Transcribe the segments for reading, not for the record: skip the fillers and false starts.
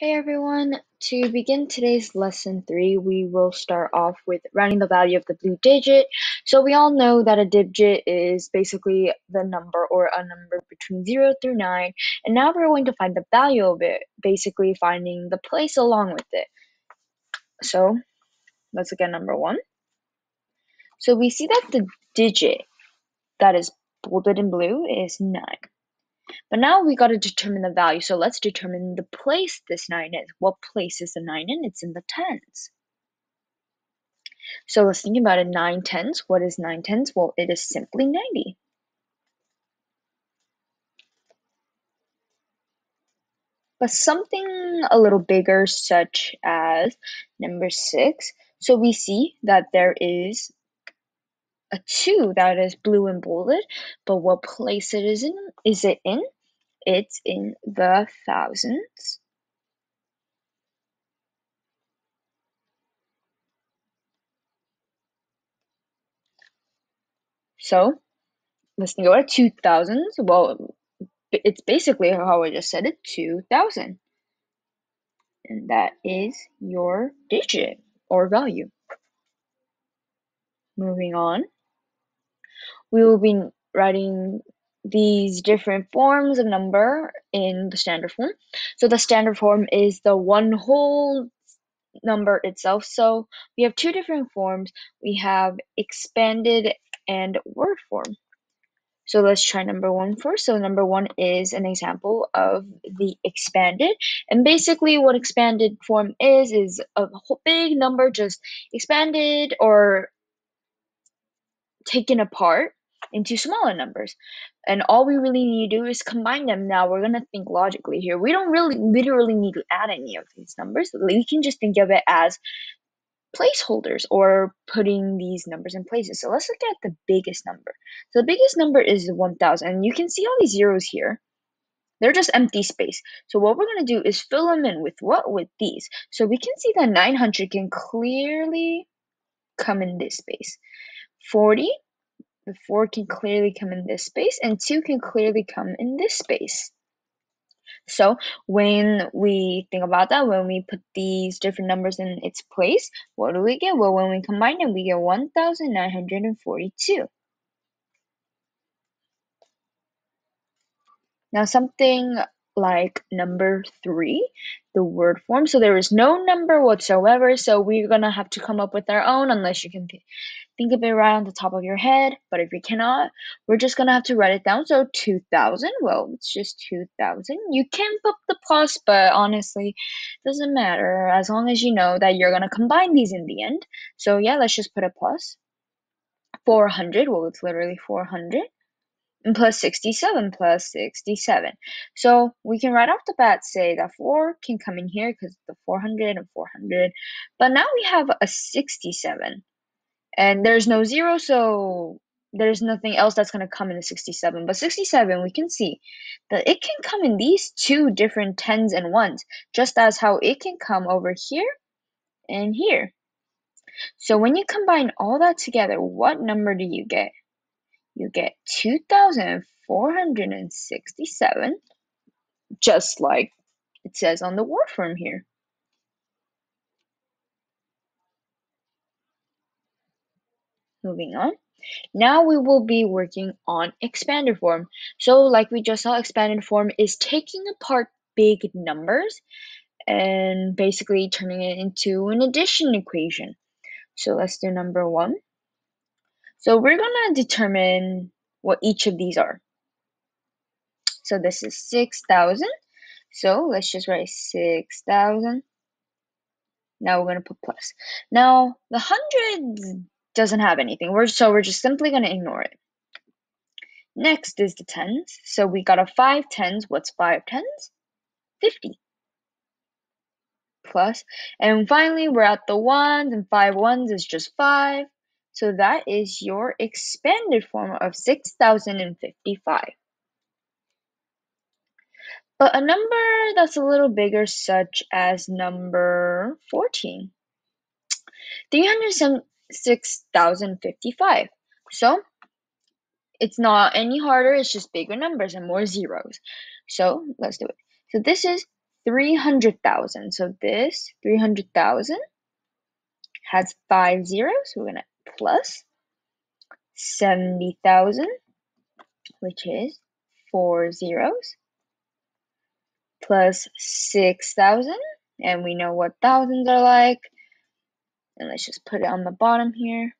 Hey everyone, to begin today's lesson 3, we will start off with rounding the value of the blue digit. So we all know that a digit is basically the number or a number between 0 through 9, and now we're going to find the value of it, basically finding the place along with it. So let's look at number 1. So we see that the digit that is bolded in blue is 9. But now we got to determine the value. So let's determine the place this 9 is. What place is the 9 in? It's in the tens. So let's think about it. 9 tenths. What is 9 tenths? Well, it is simply 90. But something a little bigger, such as number 6. So we see that there is a 2 that is blue and bolded. But what place it is in? Is it in? It's in the thousands. So let's think about it. 2000s. Well, it's basically how I just said it, 2000. And that is your digit or value. Moving on, we will be writing these different forms of number in the standard form. So the standard form is the one whole number itself. So we have two different forms. We have expanded and word form. So let's try number 1 first. So number 1 is an example of the expanded. And basically what expanded form is a whole big number just expanded or taken apart into smaller numbers. And all we really need to do is combine them. Now we're going to think logically here. We don't really literally need to add any of these numbers. We can just think of it as placeholders or putting these numbers in places. So let's look at the biggest number. So the biggest number is 1000. And you can see all these zeros here. They're just empty space. So what we're going to do is fill them in with what? With these. So we can see that 900 can clearly come in this space. 40, the 4 can clearly come in this space, and 2 can clearly come in this space. So when we think about that, when we put these different numbers in its place, what do we get? Well, when we combine them, we get 1942. Now something like number 3, the word form. So there is no number whatsoever, so we're going to have to come up with our own unless you can think of it right on the top of your head. But if you cannot, we're just going to have to write it down. So 2000, well, it's just 2000. You can put the plus, but honestly, it doesn't matter as long as you know that you're going to combine these in the end. So yeah, let's just put a plus. 400, well, it's literally 400. And plus 67 plus 67. So we can right off the bat say that 4 can come in here because the 400 and 400. But now we have a 67. And there's no 0, so there's nothing else that's going to come in the 67. But 67, we can see that it can come in these two different 10s and 1s, just as how it can come over here and here. So when you combine all that together, what number do you get? You get 2,467, just like it says on the word form here. Moving on. Now we will be working on expanded form. So like we just saw, expanded form is taking apart big numbers and basically turning it into an addition equation. So let's do number 1. So we're going to determine what each of these are. So this is 6,000. So let's just write 6,000. Now we're going to put plus. Now the hundreds doesn't have anything. We're just simply going to ignore it. Next is the tens. So we got a 5 tens. What's 5 tens? 50. Plus. And finally, we're at the ones, and 5 ones is just 5. So that is your expanded form of 6,055. But a number that's a little bigger, such as number 14. 376,055. So it's not any harder, it's just bigger numbers and more zeros. So let's do it. So this is 300,000. So this 300,000 has 5 zeros, so we're going to plus 70,000, which is 4 zeros, plus 6,000, and we know what thousands are like, and let's just put it on the bottom here.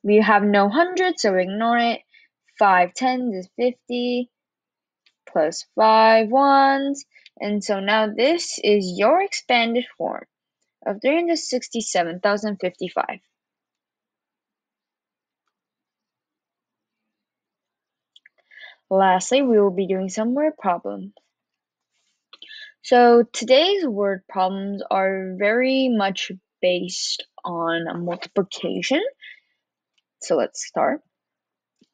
We have no hundreds, so ignore it. 5 tens is 50, plus 5 ones, and so now this is your expanded form of 367,055. Lastly, we will be doing some word problems. So today's word problems are very much based on multiplication. So let's start.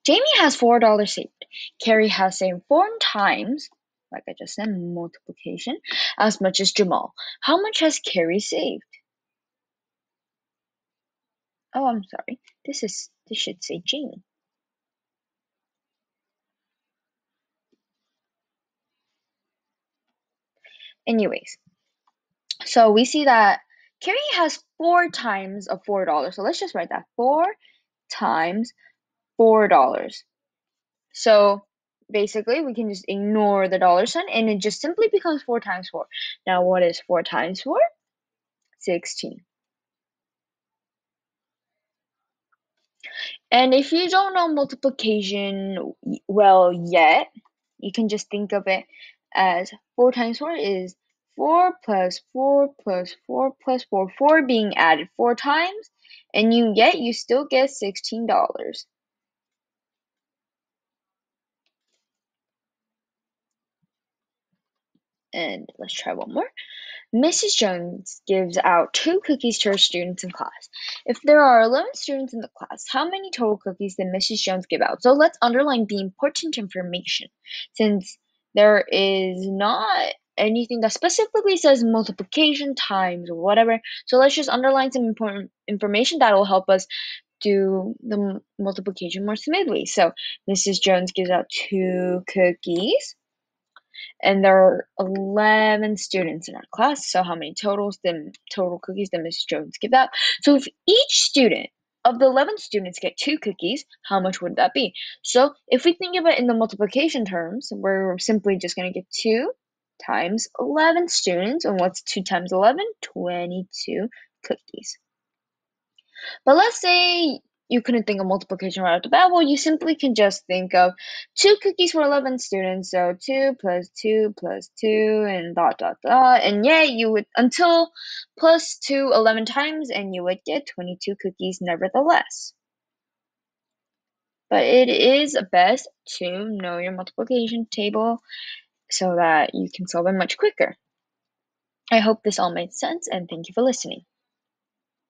Jamie has $4 saved. Carrie has saved 4 times, like I just said, multiplication, as much as Jamal. How much has Carrie saved? Oh, I'm sorry. This should say Jamie. Anyways, so we see that Carrie has 4 times of $4. So let's just write that. 4 times $4. So basically, we can just ignore the dollar sign and it just simply becomes 4 times 4. Now, what is 4 times 4? 16. And if you don't know multiplication well yet, you can just think of it as 4 times 4 is 4 plus 4 plus 4 plus 4, 4 being added 4 times, and you still get $16. And let's try one more. Mrs. Jones gives out 2 cookies to her students in class. If there are 11 students in the class, how many total cookies did Mrs. Jones give out? So let's underline the important information, since there is not anything that specifically says multiplication times or whatever. So let's just underline some important information that will help us do the multiplication more smoothly. So Mrs. Jones gives out 2 cookies. And there are 11 students in our class. So how many total cookies did Mrs. Jones give out? So if each student of the 11 students get 2 cookies, how much would that be? So if we think of it in the multiplication terms, we're simply just going to get 2 times 11 students. And what's 2 times 11? 22 cookies. But let's say you couldn't think of multiplication right off the bat. Well, you simply can just think of 2 cookies for 11 students. So 2 plus 2 plus 2 and dot dot dot. And yeah, you would until plus 2 11 times and you would get 22 cookies nevertheless. But it is best to know your multiplication table so that you can solve it much quicker. I hope this all made sense and thank you for listening.